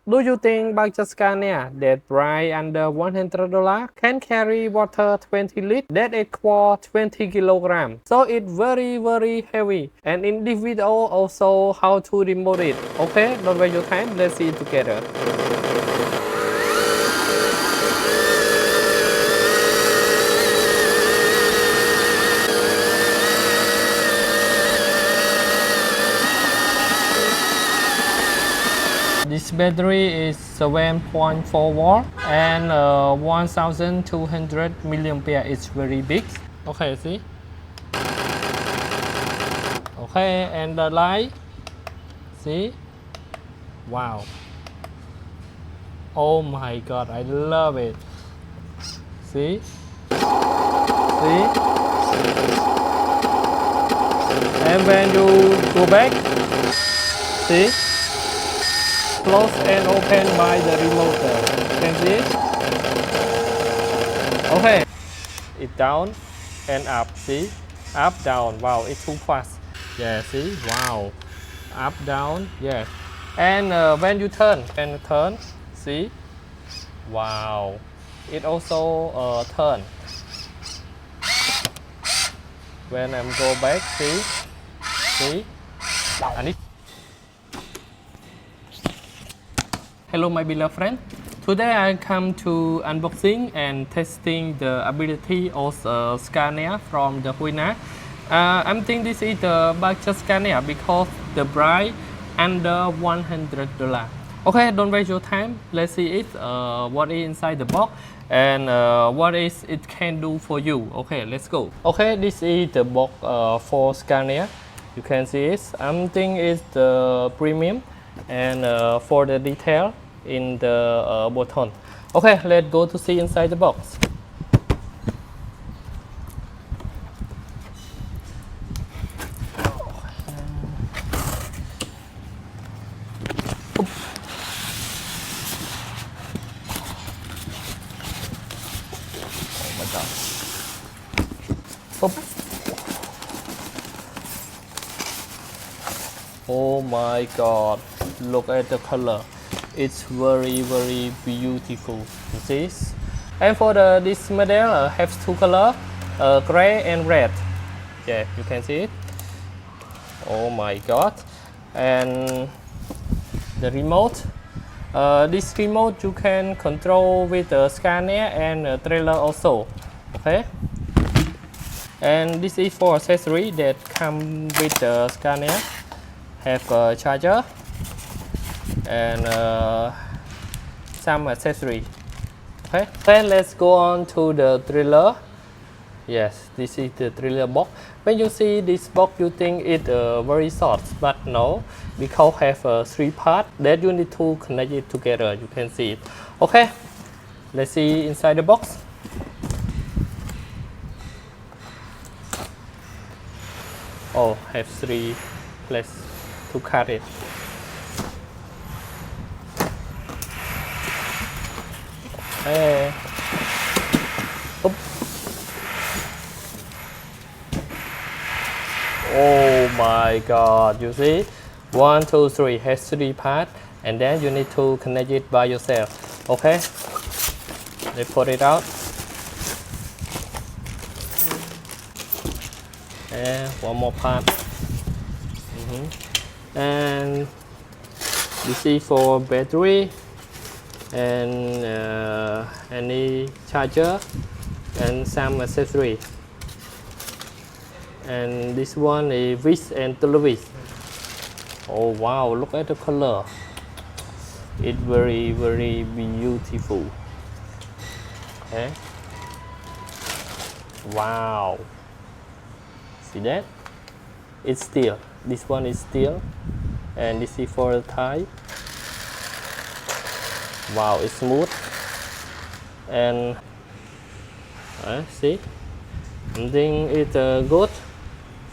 Do you think budget Scania that price under $100 can carry water 20 liters? That equals 20 kilograms. So it's very heavy. And in this video also how to remove it. Okay, don't waste your time. Let's see it together. This battery is 7.4 watt and 1200 milliampere. It's very big. Okay, see? Okay, and the light. See? Wow. Oh my god, I love it. See? See? And when you go back, see? Close and open by the remote. Can see it? Okay. It down and up. See? Up, down. Wow, it's too fast. Yeah, see? Wow. Up, down. Yes. And when you turn, see? Wow. It also turn. When I'm go back, see? See? And it. Hello my beloved friend. Today I come to unboxing and testing the ability of Scania from the Huina. I'm thinking this is the budget Scania because the price under $100. Okay, don't waste your time. Let's see it. What is inside the box and what is it can do for you. Okay, let's go. Okay, this is the box for Scania. You can see it. I'm thinking it's the premium and for the detail in the button. Okay, let's go to see inside the box. Oh my god. Oh my god, look at the color. It's very beautiful. You see? And for this model has two colors, gray and red. Yeah, you can see it. Oh my god. And the remote. This remote you can control with the Scania and trailer also. Okay. And this is for accessory that come with the Scania. Have a charger and some accessory. Okay, then let's go on to the trailer. Yes, this is the trailer box. When you see this box, you think it's very short, but no, because have 3 parts that you need to connect it together. You can see it. Okay, let's see inside the box. Oh, have 3 places to cut it. Hey. Oh my god, you see? 1, 2, 3 has 3 parts and then you need to connect it by yourself. Okay? Let's put it out. And one more part. And this is for battery and any charger and some accessory. And this one is vis and televis. Oh wow, look at the color. It's very beautiful. Okay. Wow. See that? It's steel. This one is steel. And this is for the tire. Wow, it's smooth. And see, I think it's good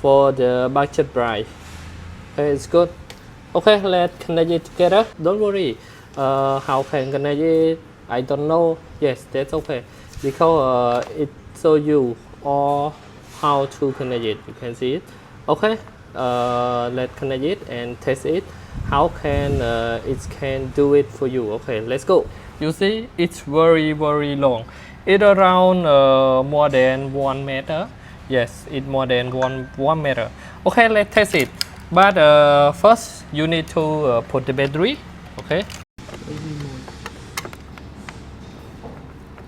for the budget price. Okay, it's good. Okay, let's connect it together. Don't worry. How can connect it? I don't know. Yes, that's okay. Because it show you all how to connect it. You can see it. Okay, let's connect it and test it. how can it can do it for you. Okay, let's go. You see, it's very long. It around more than 1 meter. Yes, it's more than one meter. Okay, let's test it. But first you need to put the battery. Okay.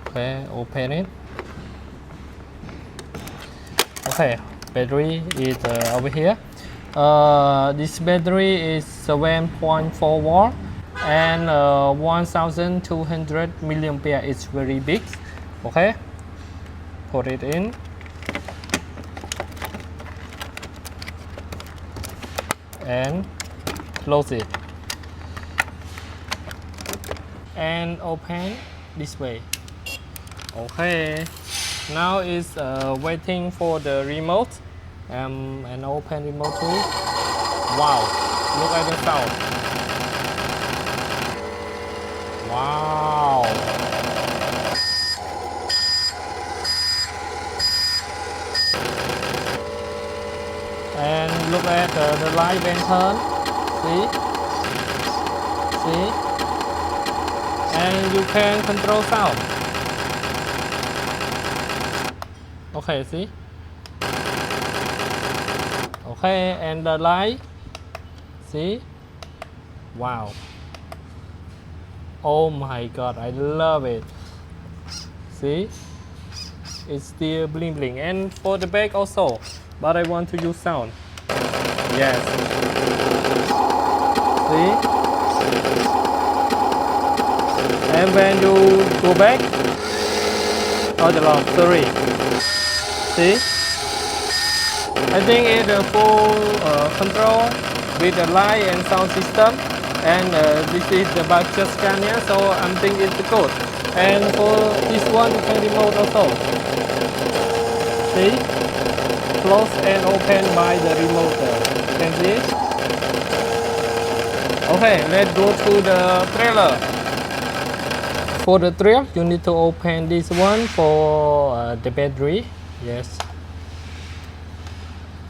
Okay, open it. Okay, battery is over here. This battery is 7.4 watt and 1200 milliampere. It's very big. Okay, put it in and close it and open this way. Okay, now it's waiting for the remote and open remote too. Wow, look at the sound. Wow. And look at the light when turn. See? And you can control sound. Okay, see? Okay, and the light. See? Wow. Oh my god, I love it. See? It's still bling. And for the back also. But I want to use sound. Yes. See? And when you go back, oh the Lord, sorry. See? I think it's a full control with the light and sound system. And this is the budget Scania, so I'm thinking it's good. And for this one, you can remote also. See? Close and open by the remote. You can see it? Okay, let's go to the trailer. For the trailer, you need to open this one for the battery. Yes.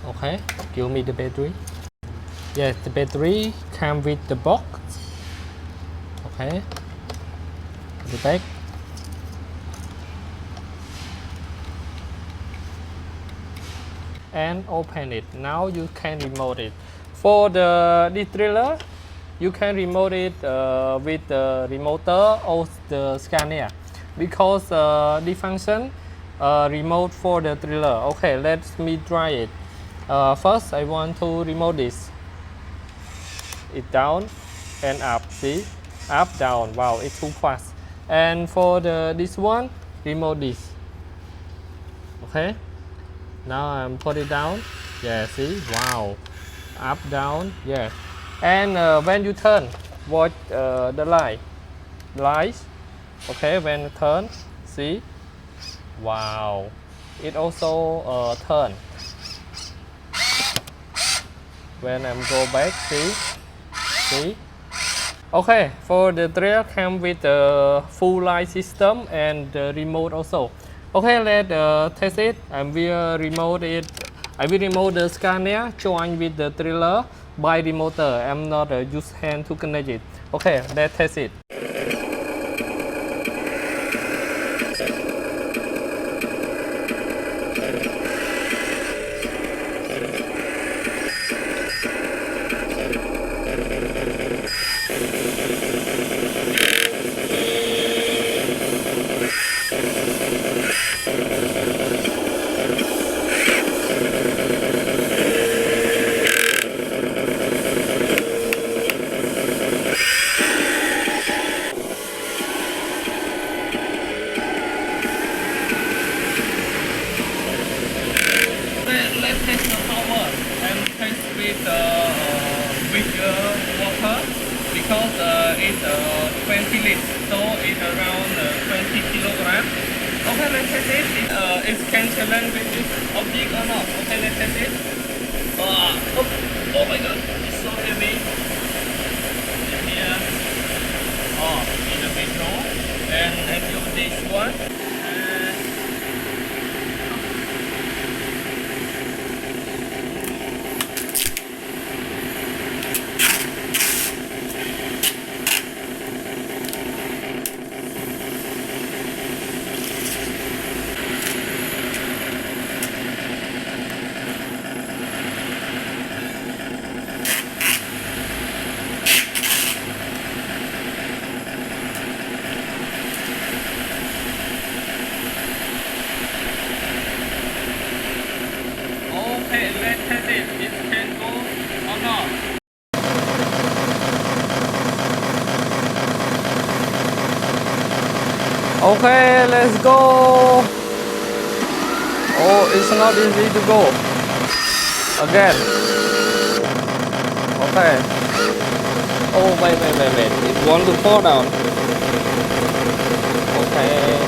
Okay, give me the battery. Yes, the battery comes with the box. Okay. The back. And open it. Now you can remote it. For this trailer, you can remote it with the remoter of the Scania because the function remote for the trailer. Okay, let me try it. First, I want to remote this. It down and up. See, up down. Wow, it's too fast. And for this one, remote this. Okay. Now I'm put it down. Yeah, see? Wow. Up, down. Yeah. And when you turn, watch the lights. Okay, when you turn, see? Wow. It also turn. When I'm go back, see? Okay, for the trailer come with the full light system and the remote also. Okay, let's test it. I will remote the Scania join with the trailer by remote. I'm not use hand to connect it. Okay, let's test it. Let's test the power and test with bigger water because it's 20 liters, so it's around 20 kilograms. Okay, let's test it. It can challenge with this object or not. Okay, let's test it. Oh my god, it's so heavy. And here, it's a bit low. And do this one. Okay, let's go. Oh, it's not easy to go. Again. Okay. Oh, wait. It wants to fall down. Okay.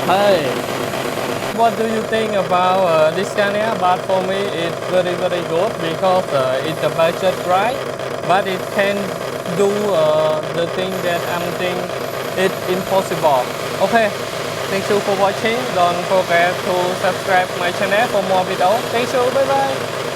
Okay. What do you think about this Scania? But for me, it's very good because it's a budget price, but it can do the thing that I'm think it's impossible. Okay, thank you for watching. Don't forget to subscribe my channel for more videos. Thank you. Bye bye.